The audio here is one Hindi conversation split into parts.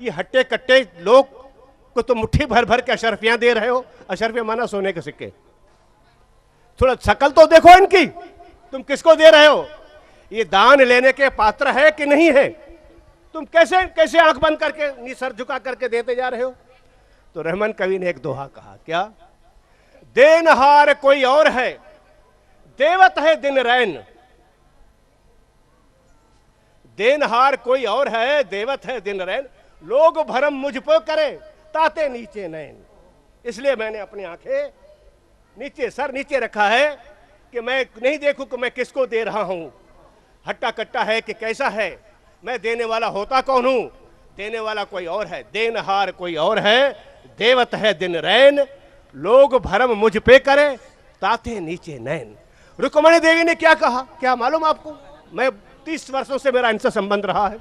ये हट्टे कट्टे लोग को तो मुट्ठी भर भर के अशरफियां दे रहे हो। अशरफियां माना सोने के सिक्के। थोड़ा शकल तो देखो इनकी, तुम किसको दे रहे हो? ये दान लेने के पात्र है कि नहीं है? तुम कैसे कैसे आंख बंद करके सर झुका करके देते जा रहे हो? तो रहमान कवि ने एक दोहा कहा, क्या? देनहार कोई और है, देवत है दिन रैन। देनहार कोई और है, देवत है दिन रैन। लोग भरम मुझ पर करे, ताते नीचे नैन। इसलिए मैंने अपनी आंखें नीचे, सर नीचे रखा है कि मैं नहीं देखूं कि मैं किसको दे रहा हूं, हट्टा कट्टा है कि कैसा है, मैं देने वाला होता कौन हूं? देने वाला कोई और है, देनहार कोई और है, देवत है दिन रैन। लोग भरम मुझ पे करे, ताते नीचे नैन। रुक्मणी देवी ने क्या कहा, क्या मालूम आपको? मैं 30 वर्षों से मेरा इनसे संबंध रहा है।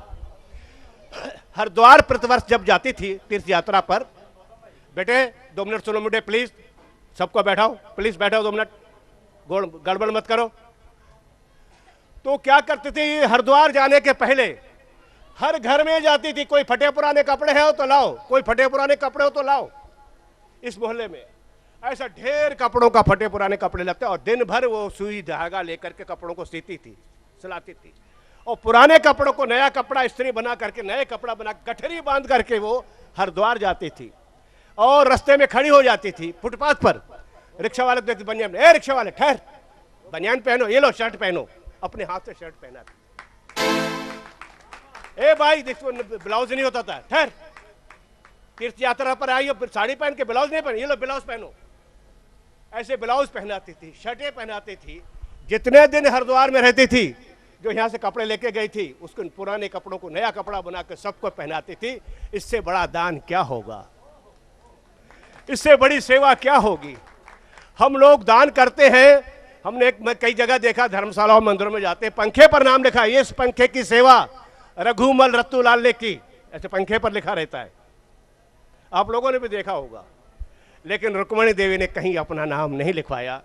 हरिद्वार प्रतिवर्ष जब जाती थी तीर्थ यात्रा पर, बेटे 2 मिनट सुनो मुझे प्लीज, सबको बैठाओ प्लीज, बैठाओ 2 मिनट, गड़बड़ मत करो। तो क्या करती थी, हरिद्वार जाने के पहले हर घर में जाती थी, कोई फटे पुराने कपड़े हैं तो लाओ, कोई फटे पुराने कपड़े हो तो लाओ। इस मोहल्ले में ऐसा ढेर कपड़ों का फटे पुराने कपड़े लगते, और दिन भर वो सुई धागा लेकर के कपड़ों को सीती थी, सिलाती थी। और पुराने कपड़ों को नया कपड़ा इस्त्री बना करके, नए कपड़ा बना गठरी बांध करके वो हरिद्वार जाती थी। और रास्ते में खड़ी हो जाती थी फुटपाथ पर। रिक्शा वाले देखते, बनियान, ए रिक्शा वाले ठहर, बनियान पहनो, ये लो शर्ट पहनो। अपने हाथ से शर्ट पहना, ए भाई देखो ब्लाउज नहीं होता था, ठहर, तीर्थ यात्रा पर आई हो, साड़ी पहन के ब्लाउज नहीं पहन, ये लो ब्लाउज पहनो। ऐसे ब्लाउज पहनाती थी, शर्टें पहनाती थी। जितने दिन हरिद्वार में रहती थी, जो यहाँ से कपड़े लेके गई थी, उसको पुराने कपड़ों को नया कपड़ा बना के सबको पहनाती थी। इससे बड़ा दान क्या होगा? इससे बड़ी सेवा क्या होगी? हम लोग दान करते हैं। हमने मैं कई जगह देखा, धर्मशालाओं मंदिरों में जाते, पंखे पर नाम लिखा है, इस पंखे की सेवा रघुमल रत्तूलाल ने की, ऐसे पंखे पर लिखा रहता है। आप लोगों ने भी देखा होगा। लेकिन रुक्मणी देवी ने कहीं अपना नाम नहीं लिखवाया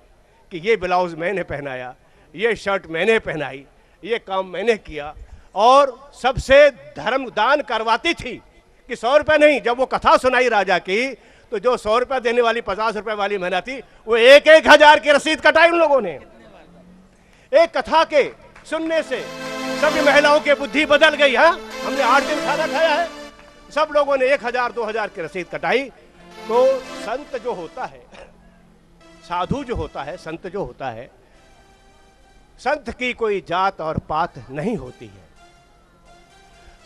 कि ये ब्लाउज मैंने पहनाया, ये शर्ट मैंने पहनाई, ये काम मैंने किया। और सबसे धर्म दान करवाती थी कि 100 रुपये नहीं। जब वो कथा सुनाई राजा की, तो जो 100 रुपये देने वाली 50 रुपये वाली महिला थी, वो 1-1 हजार की रसीद कटाई उन लोगों ने। एक कथा के सुनने से सभी महिलाओं की बुद्धि बदल गई है। हमने 8 दिन खाना खाया है, सब लोगों ने 1000-2000 की रसीद कटाई। तो संत जो होता है, साधु जो होता है, संत जो होता है, संत की कोई जात और पात नहीं होती है,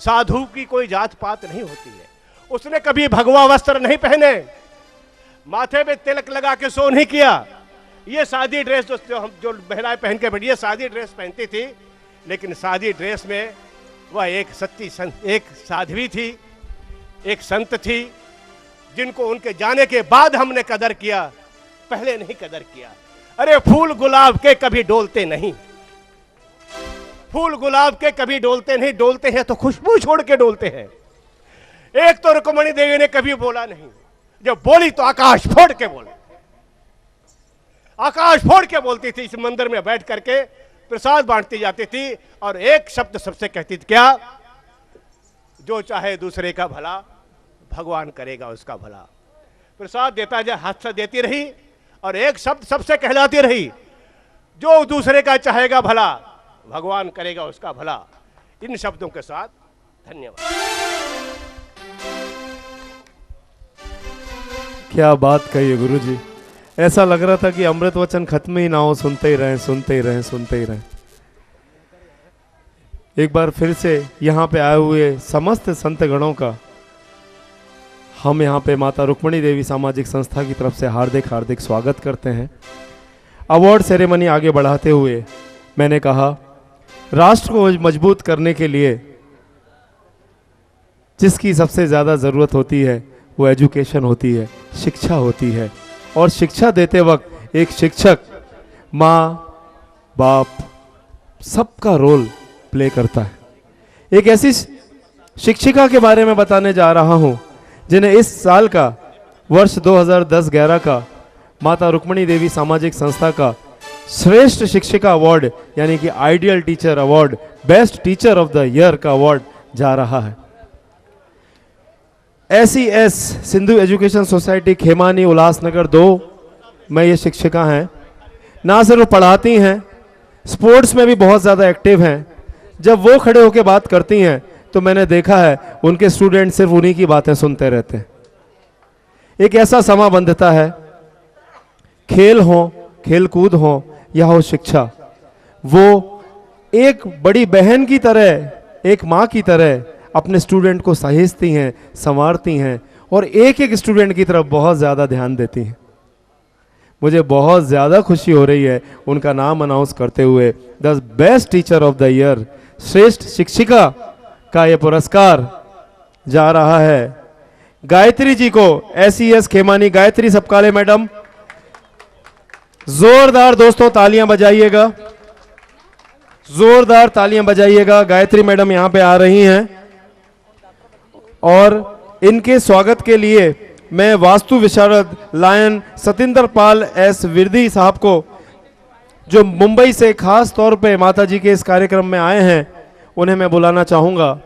साधु की कोई जात पात नहीं होती है। उसने कभी भगवा वस्त्र नहीं पहने, माथे पे तिलक लगा के सो नहीं किया। ये सादी ड्रेस जो महिलाएं पहन के बैठी, ये सादी ड्रेस पहनती थी। लेकिन सादी ड्रेस में वह एक सच्ची संत, एक साध्वी थी, एक संत थी, जिनको उनके जाने के बाद हमने कदर किया, पहले नहीं कदर किया। अरे फूल गुलाब के कभी डोलते नहीं, फूल गुलाब के कभी डोलते नहीं, डोलते हैं तो खुशबू छोड़ के डोलते हैं। एक तो रुक्मणी देवी ने कभी बोला नहीं, जब बोली तो आकाश फोड़ के बोली, आकाश फोड़ के बोलती थी। इस मंदिर में बैठ करके प्रसाद बांटती जाती थी और एक शब्द सबसे कहती थी, क्या? जो चाहे दूसरे का भला, भगवान करेगा उसका भला। प्रसाद देता जा, हाथ से देती रही और एक शब्द सबसे कहलाती रही, जो दूसरे का चाहेगा भला, भगवान करेगा उसका भला। इन शब्दों के साथ धन्यवाद। क्या बात कही है गुरुजी। ऐसा लग रहा था कि अमृत वचन खत्म ही ना हो, सुनते ही रहें, सुनते ही रहें, सुनते ही रहें। एक बार फिर से यहाँ पे आए हुए समस्त संत गणों का हम यहाँ पे माता रुक्मणी देवी सामाजिक संस्था की तरफ से हार्दिक हार्दिक स्वागत करते हैं। अवार्ड सेरेमनी आगे बढ़ाते हुए मैंने कहा, राष्ट्र को मजबूत करने के लिए जिसकी सबसे ज़्यादा ज़रूरत होती है वो एजुकेशन होती है, शिक्षा होती है। और शिक्षा देते वक्त एक शिक्षक माँ बाप सबका रोल प्ले करता है। एक ऐसी शिक्षिका के बारे में बताने जा रहा हूँ जिन्हें इस साल का वर्ष 2010-11 का माता रुक्मणी देवी सामाजिक संस्था का श्रेष्ठ शिक्षिका अवार्ड यानी कि ideal teacher award, best teacher of the year का अवार्ड जा रहा है। SES Sindhu education society Khemani Ulhasnagar 2 में ये शिक्षिका हैं। ना सिर्फ पढ़ाती हैं, स्पोर्ट्स में भी बहुत ज़्यादा एक्टिव हैं। जब वो खड़े होकर बात करती हैं तो मैंने देखा है उनके स्टूडेंट सिर्फ उन्हीं की बातें सुनते रहते हैं। एक ऐसा समा बंधता है, खेल हो, खेल कूद हो या हो शिक्षा, वो एक बड़ी बहन की तरह, एक माँ की तरह अपने स्टूडेंट को सहेजती हैं, संवारती हैं और एक एक स्टूडेंट की तरफ बहुत ज़्यादा ध्यान देती हैं। मुझे बहुत ज़्यादा खुशी हो रही है उनका नाम अनाउंस करते हुए। The best teacher of the year, श्रेष्ठ शिक्षिका का ये पुरस्कार जा रहा है गायत्री जी को, SES खेमानी। गायत्री सबकाले मैडम, जोरदार दोस्तों तालियां बजाइएगा, जोरदार तालियां बजाइएगा। गायत्री मैडम यहां पे आ रही हैं और इनके स्वागत के लिए मैं वास्तु विशारद लायन सतिंदर पाल एस विरदी साहब को, जो मुंबई से खास तौर पे माता जी के इस कार्यक्रम में आए हैं, उन्हें मैं बुलाना चाहूंगा।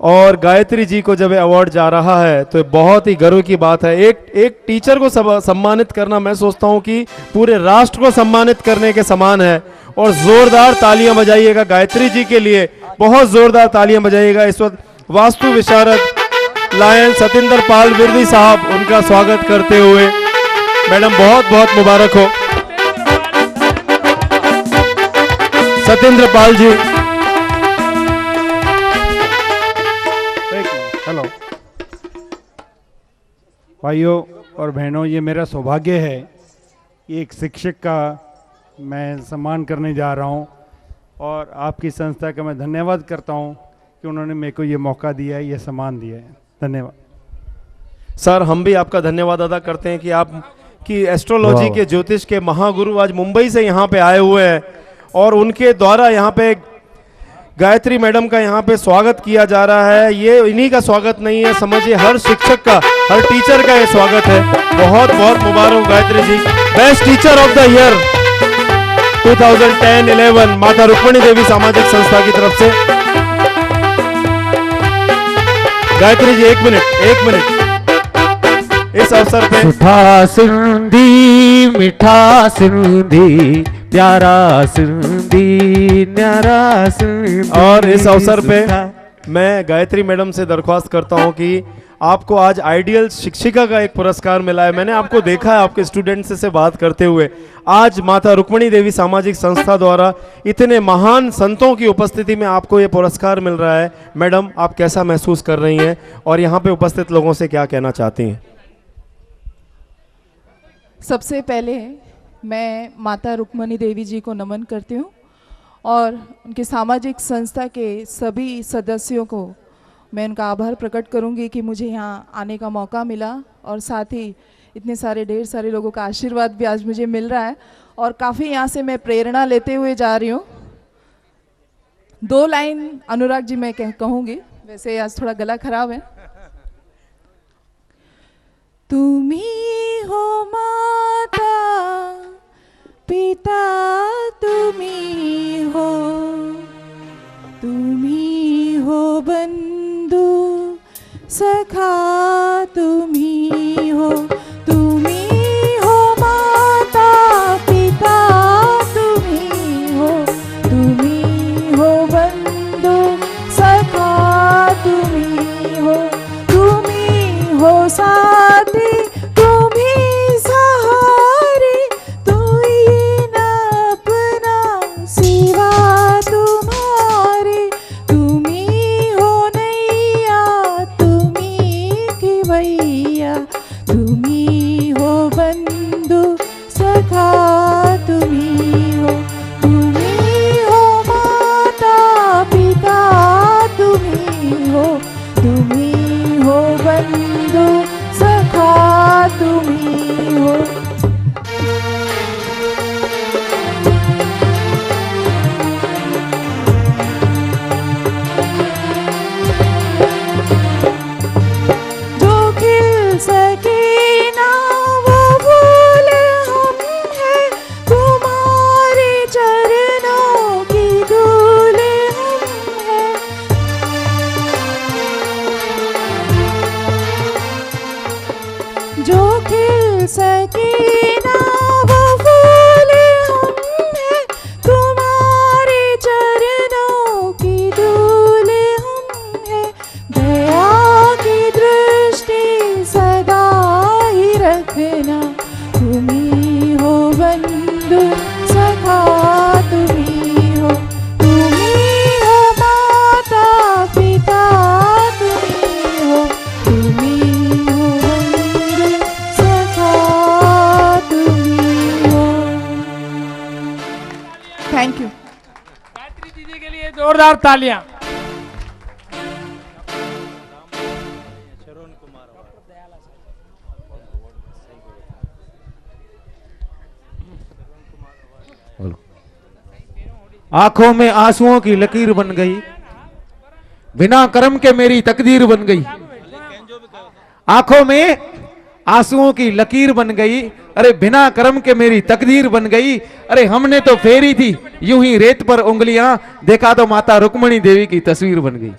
और गायत्री जी को जब अवार्ड जा रहा है तो बहुत ही गर्व की बात है। एक टीचर को सम्मानित करना, मैं सोचता हूं कि पूरे राष्ट्र को सम्मानित करने के समान है। और जोरदार तालियां बजाइएगा गायत्री जी के लिए, बहुत जोरदार तालियां बजाइएगा। इस वक्त वास्तु विशारद लायन सतिंदर पाल विरदी साहब उनका स्वागत करते हुए। मैडम बहुत बहुत मुबारक हो। सतिंद्र पाल जी। हेलो भाइयों और बहनों, ये मेरा सौभाग्य है कि एक शिक्षक का मैं सम्मान करने जा रहा हूँ और आपकी संस्था का मैं धन्यवाद करता हूँ कि उन्होंने मेरे को ये मौका दिया है, ये सम्मान दिया है। धन्यवाद सर। हम भी आपका धन्यवाद अदा करते हैं कि आप की एस्ट्रोलॉजी के, ज्योतिष के महागुरु आज मुंबई से यहाँ पे आए हुए हैं और उनके द्वारा यहाँ पे गायत्री मैडम का यहाँ पे स्वागत किया जा रहा है। ये इन्हीं का स्वागत नहीं है, समझिए हर शिक्षक का, हर टीचर का ये स्वागत है। बहुत बहुत मुबारक Gayatri ji, best teacher of the year 2010-11 माता रुक्मणी देवी सामाजिक संस्था की तरफ से। गायत्री जी एक मिनट इस अवसर पे। मीठा सिंधी, मीठा सिंधी, प्यारा सिंधी, न्यारा सिंधी। और इस अवसर पे मैं गायत्री मैडम से दरख्वास्त करता हूं कि आपको आज आइडियल शिक्षिका का एक पुरस्कार मिला है। मैंने आपको देखा है आपके स्टूडेंट्स से बात करते हुए। आज माता रुक्मणी देवी सामाजिक संस्था द्वारा इतने महान संतों की उपस्थिति में आपको ये पुरस्कार मिल रहा है। मैडम, आप कैसा महसूस कर रही हैं और यहाँ पे उपस्थित लोगों से क्या कहना चाहती हैं? सबसे पहले मैं माता रुक्मणी देवी जी को नमन करती हूँ और उनके सामाजिक संस्था के सभी सदस्यों को मैं उनका आभार प्रकट करूँगी कि मुझे यहाँ आने का मौका मिला और साथ ही इतने सारे ढेर सारे लोगों का आशीर्वाद भी आज मुझे मिल रहा है और काफ़ी यहाँ से मैं प्रेरणा लेते हुए जा रही हूँ। 2 लाइन अनुराग जी मैं कहूँगी, वैसे आज थोड़ा गला खराब है। तुम्ही हो माता पिता, तुम्ही हो बंधु सखा, तुम्ही हो माता पिता, तुम्ही हो बंधु सखा, तुम्ही हो साथी, तुम्ही सहारी, तू ही न अपना सिवा तुम्हारे, तुम्ही हो नैया, तुम्ही खिवैया, तुम्ही हो बंधु सखा, तुम्ही हो माता पिता, तुम्ही हो बंधु सखा, तुम्ही हो। जो खिल सके ना वो फूल हम हैं, तुम्हारे चरणों की धूल हम हैं। जो खिल सके ना वो फूल हम हैं, तुम्हारे चरणों की धूल हम हैं। दया की दृष्टि सदा ही रखना, तुम्ही हो बंधु सखा, तुम्ही हो माता पिता, तुम्ही हो बंधु सखा, तुम्ही हो। Thank you. गायत्री दीदी के लिए जोरदार तालियां। आंखों में आंसुओं की लकीर बन गई, बिना कर्म के मेरी तकदीर बन गई। आंखों में आंसुओं की लकीर बन गई, अरे बिना कर्म के मेरी तकदीर बन गई। अरे हमने तो फेरी थी यूं ही रेत पर उंगलियां, देखा तो माता रुक्मणी देवी की तस्वीर बन गई।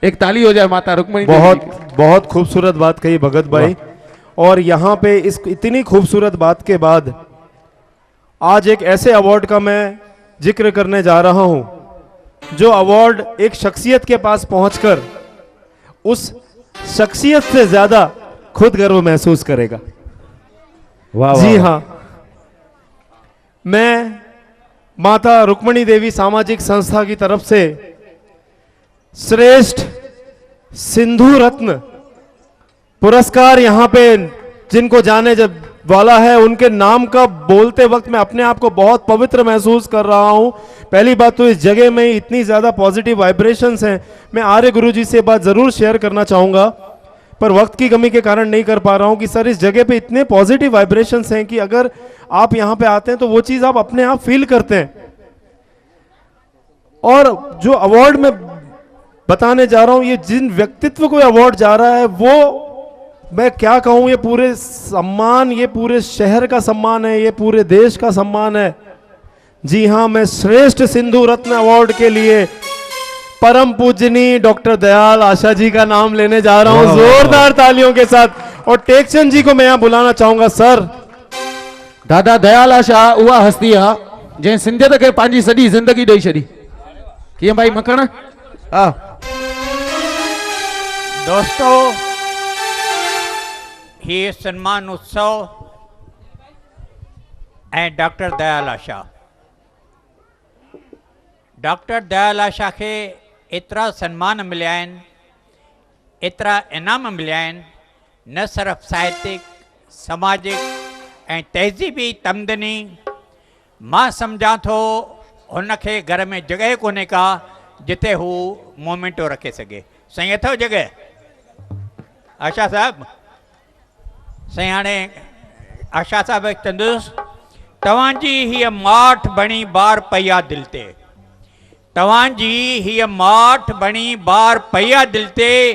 एक ताली हो जाए माता रुक्मणी देवी बहुत की। बहुत खूबसूरत बात कही भगत भाई। और यहाँ पे इस इतनी खूबसूरत बात के बाद आज एक ऐसे अवार्ड का मैं जिक्र करने जा रहा हूं जो अवार्ड एक शख्सियत के पास पहुंचकर उस शख्सियत से ज्यादा खुद गर्व महसूस करेगा। वाह जी वाह। हाँ, मैं माता रुक्मणी देवी सामाजिक संस्था की तरफ से श्रेष्ठ सिंधु रत्न पुरस्कार यहाँ पे जिनको जाने जब वाला है उनके नाम का बोलते वक्त मैं अपने आप को बहुत पवित्र महसूस कर रहा हूं। पहली बात तो इस जगह में इतनी ज्यादा पॉजिटिव वाइब्रेशंस हैं। मैं आर्य गुरुजी से बात जरूर शेयर करना चाहूंगा पर वक्त की कमी के कारण नहीं कर पा रहा हूं कि सर इस जगह पे इतने पॉजिटिव वाइब्रेशंस हैं कि अगर आप यहां पे आते हैं तो वो चीज आप अपने आप फील करते हैं। और जो अवार्ड में बताने जा रहा हूं, ये जिन व्यक्तित्व को अवार्ड जा रहा है वो मैं क्या कहूं, ये पूरे सम्मान, ये पूरे शहर का सम्मान है, ये पूरे देश का सम्मान है। जी हां, मैं श्रेष्ठ सिंधु रत्न अवार्ड के लिए परम पूजनीय डॉक्टर दयाल आशा जी का नाम लेने जा रहा हूं जोरदार तालियों के साथ। और टेकचंद जी को मैं यहां बुलाना चाहूंगा। सर, दादा दयाल आशा उहा हस्ती आहे जंहिं सिंधियत खे पंहिंजी सॼी ज़िंदगी ॾेई छॾी। कीअं भाई मखण? हा दोस्तों, ये सम्मान उत्सव ऐं डॉक्टर दयाल आशा, डॉक्टर दयाल आशा के एतिरा सम्मान मिलिया आहिनि, एतिरा इनाम मिलिया आहिनि, न सिर्फ़ साहित्यिक, सामाजिक ऐं तहज़ीबी तमदनी। मां सम्झां थो हुनखे घर में जॻह कोन्हे का जिथे हू मोमेंटो रखे सघे। साईं अथव जॻह? आशा साहब, साईं हाणे आशा साहब चंदुसि, तव्हांजी हीअ माठ बणी बार पई आहे दिलि ते, तव्हांजी हीअ माठ बणी बार पई आहे दिलि ते।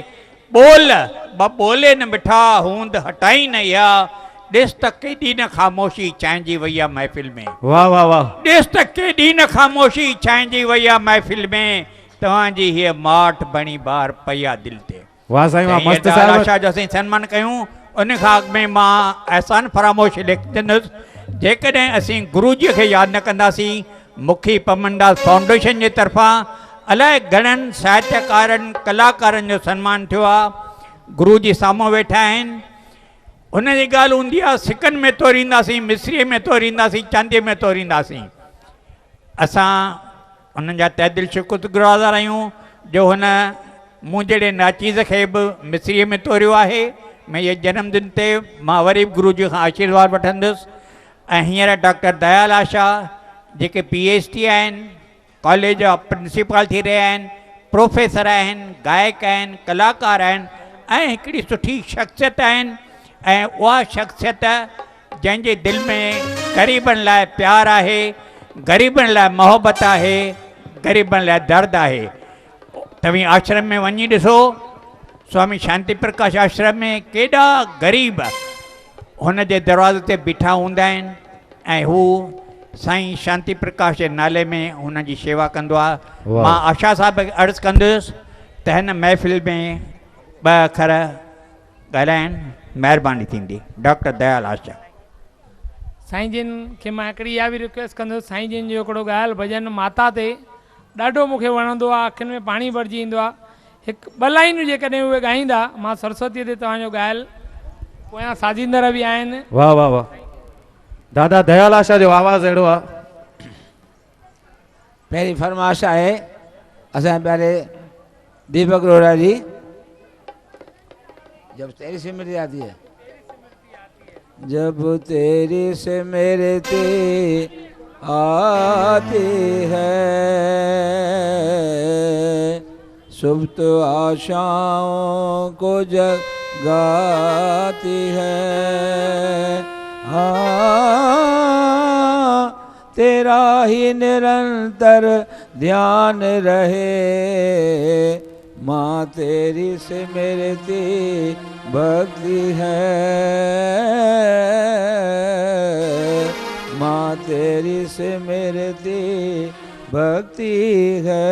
बोल ब बोले न मिठा हूंद हटाई न या, ॾिस त केॾी न ख़ामोशी छांइजी वई आहे महफ़िल में। वाह वाह वाह। ॾिस त केॾी न ख़ामोशी छांइजी वई आहे महफ़िल में, तव्हांजी हीअ माठ बणी बार पई आहे दिलि ते। वाह साईं वाह, मस्त दयाल साहिब। आशा जो असीं सन्मान कयूं। उन खां अॻु में मां अहसान फरामोश लिखंदुसि, जेकॾहिं असीं गुरुजीअ खे यादि न कंदासीं, मुखी पमनदास फाउंडेशन जे तरफ़ां अलाए घणनि साहित्यकारनि कलाकारनि जो सन्मान थियो आहे। गुरुजी साम्हूं वेठा आहिनि, हुन जी ॻाल्हि हूंदी आहे सिकनि में तोरींदासीं, मिस्रीअ में तोरींदासीं, चांदीअ में तोरींदासीं। असां हुननि जा तहे दिलि शुक्रगुज़ार आहियूं जो हुन मूं जहिड़े नाचीज़ खे बि मिस्रीअ में तोरियो आहे। मैं ये जन्मदिन ते मां वरी बि गुरु जी खां आशीर्वाद वठंदुसि। ऐं हींअर डॉक्टर दयाल आशा जेके PhD आहिनि, कॉलेज जा प्रिंसिपल थी रहिया आहिनि, प्रोफेसर आहिनि, गायक आहिनि, कलाकार आहिनि ऐं हिकिड़ी सुठी शख़्सियत आहिनि। ऐं उहा शख़्सियत जंहिंजे दिलि में ग़रीबनि लाइ प्यारु आहे, ग़रीबनि लाइ मोहबत आहे, ग़रीबनि लाइ दर्द आहे। तव्हीं आश्रम में वञी ॾिसो, स्वामी शांति प्रकाश आश्रम में केॾा ग़रीब हुन जे दरवाज़े ते बीठा हूंदा आहिनि ऐं हू साईं शांति प्रकाश जे नाले में हुन जी शेवा कंदो आहे। मां आशा साहब खे अर्ज़ु कंदुसि त हिन महफ़िल में ॿ अखर ॻाल्हाइनि महिरबानी थींदी। डॉक्टर दयाल आशा। साईं जिन खे मां हिकिड़ी इहा बि रिक्वेस्ट कंदुसि, साईं जिन जो हिकिड़ो ॻाल्हि भॼन माता ते ॾाढो मूंखे वणंदो आहे, अखियुनि में पाणी भरिजी ईंदो आहे। हिकु ॿ लाइनूं जेकॾहिं उहे ॻाईंदा, मां सरस्वतीअ ते तव्हांजो ॻाल्हि, पोयां साजिंदर बि आहिनि। वाह वाह वाह, दादा दयाल आशा जो आवाज़ अहिड़ो आहे। पहली फरमाइश है असां प्यारे दीपक रोहरा जी, जब तेरी सिमरती आती है, जब तेरी सिमरती आती है, सुप्त आशाओं को जगाती है। तेरा ही निरंतर ध्यान रहे, माँ तेरी सिमरती भक्ति है, माँ तेरी सिमरती भक्ति है।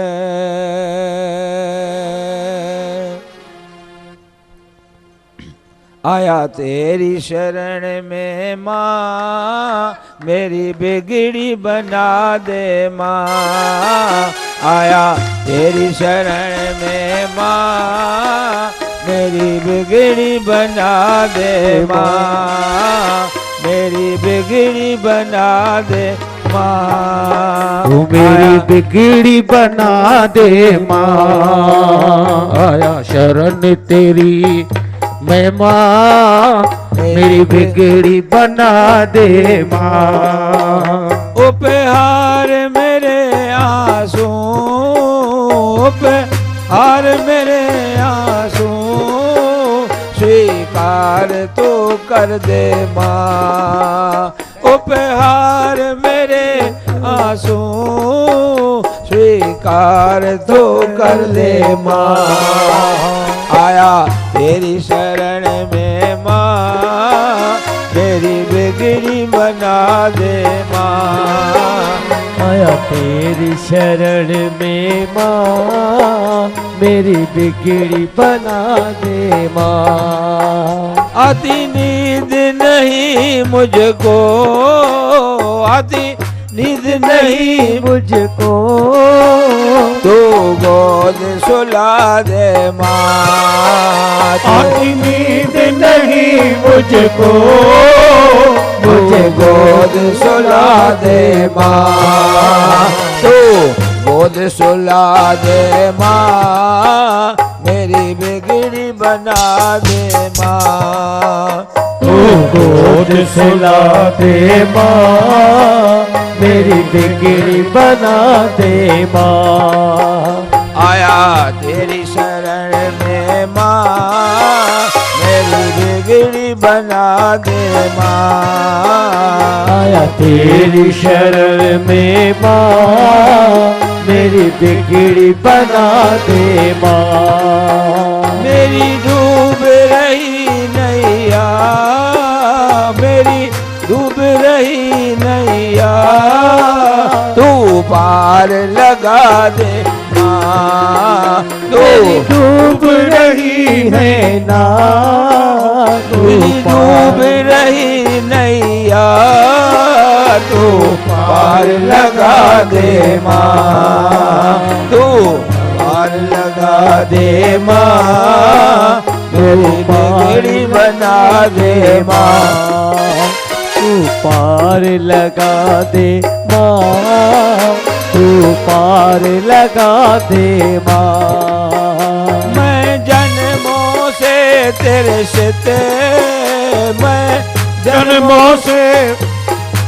आया तेरी शरण में माँ, मेरी बिगड़ी बना दे माँ। आया तेरी शरण में माँ, मेरी बिगड़ी बना दे माँ, मेरी बिगड़ी बना दे माँ। तू मेरी बिगड़ी बना दे माँ, आया शरण तेरी मैं माँ, मेरी बिगड़ी बना दे माँ। उपहार मेरे आंसू, उपहार मेरे आंसू, स्वीकार तो कर दे माँ। उपहार मेरे आंसू, स्वीकार तो कर दे माँ। आया तेरी शरण में माँ, मेरी बिगड़ी बना दे माँ। आया तेरी शरण में माँ, मेरी बिगड़ी बना दे माँ। आती नींद नहीं मुझको, आती नींद नहीं मुझको, तू गोद सुला दे माँ। आती नींद नहीं मुझको, मुझे गोद सुला दे माँ। तू गोद सुला दे माँ, मेरी बिगड़ी बना दे माँ। तू गोद सुला दे माँ, मेरी बिगड़ी बना दे माँ। आया तेरी शरण में माँ, मेरी बिगड़ी बना दे माँ। आया तेरी शरण में माँ, मेरी बिगड़ी बना दे माँ। मेरी डूब रही नैया, मेरी डूब रही नैया, तू पार लगा दे माँ। तू डूब रही है ना, मेरी डूब रही नैया, तू पार लगा दे माँ। तू पार लगा दे माँ, मेरी बिगड़ी बना दे माँ। तू पार लगा दे माँ, तू पार लगा दे माँ। मैं जन्मों से तेरे सिते, मैं जन्मों से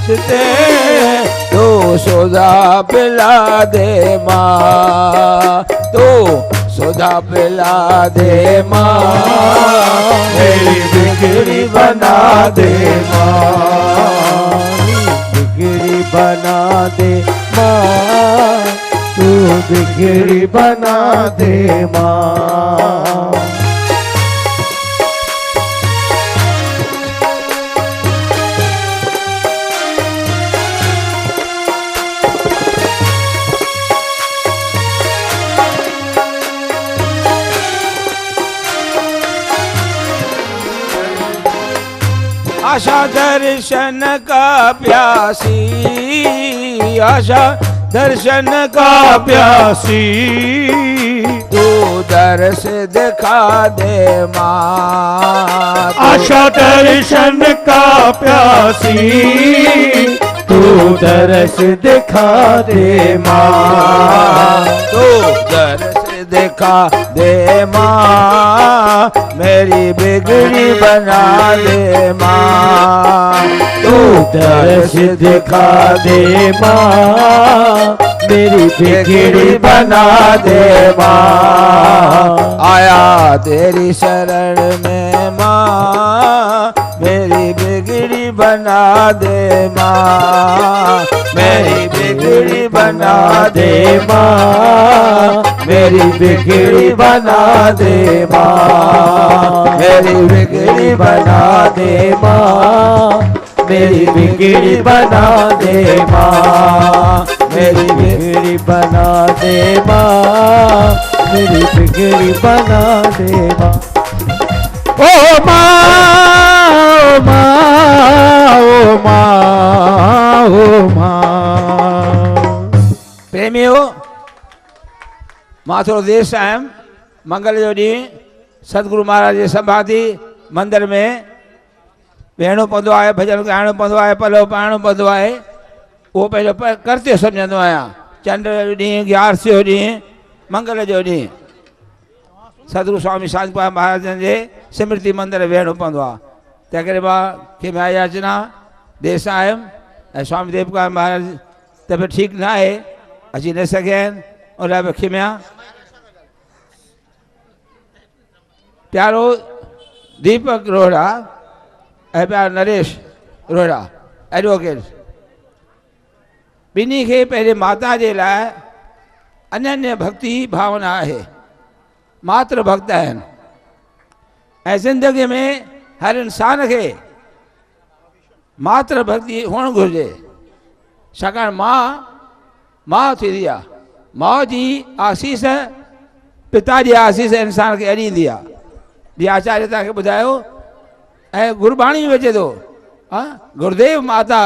सिते, तो सुधा पिला दे माँ। तो सुधा पिला दे माँ, मेरी बिगड़ी बना दे माँ। बिगड़ी बना दे माँ, तू बिगड़ी बना दे माँ। आशा दर्शन का प्यासी, आशा दर्शन का प्यासी, तू दर्श दिखा दे माँ। आशा दर्शन का प्यासी, तू दर्श दिखा दे माँ। तू दर्श दिखा दे माँ, मेरी बिगड़ी बना दे माँ। तू दर्श दिखा दे माँ, मेरी बिगड़ी बना दे माँ। आया तेरी शरण में माँ, मेरी बिगड़ी बना दे माँ। मेरी बिगड़ी बना दे माँ, मेरी बिगड़ी बना दे माँ। मेरी बिगड़ी बना दे माँ, मेरी बिगड़ी बना दे माँ। मेरी बिगड़ी बना दे माँ, मेरी बिगड़ी बना दे माँ। ओ माँ, ओ माँ, ओ माँ, ओ माँ। प्रेमियों, मां थोरो देर सां आयुमि। मंगल जो ॾींहुं सतगुरु महाराज जी समाधि मंदिर में वेहणो पवंदो आहे, भॼन ॻाइणो पवंदो आहे, पलव पाइणो पवंदो आहे। उहो पंहिंजो कर्तव्य सम्झंदो आहियां। चंड जो ॾींहुं, ग्यारस जो ॾींहुं, मंगल जो ॾींहुं सतगुरु स्वामी शांतिपाल महाराजनि जे स्मृति मंदिर वेहणो पवंदो आहे। तंहिं करे मां खे मां याचना देर सां आयुमि ऐं स्वामी देवकार महाराज तबियत ठीकु न आहे, अची न सघिया आहिनि, उन लाइ बि खिमिया। प्यारो दीपक रोहड़ा ऐं प्यारो नरेश रोहड़ा एडवोकेट, ॿिन्ही खे पंहिंजे माता जे लाइ अनन्य भक्ति भावना आहे। मातृ भक्त आहिनि ऐं ज़िंदगीअ में हर इंसान खे मातृ भक्ति हुअणु घुरिजे। छाकाणि माउ थींदी आहे। माउ जी आसीस पिता जी आसीस इंसान खे अॼु ईंदी आहे। जीअं आचार्य तव्हांखे ॿुधायो ऐं गुरबाणी में अचे थो, गुरुदेव माता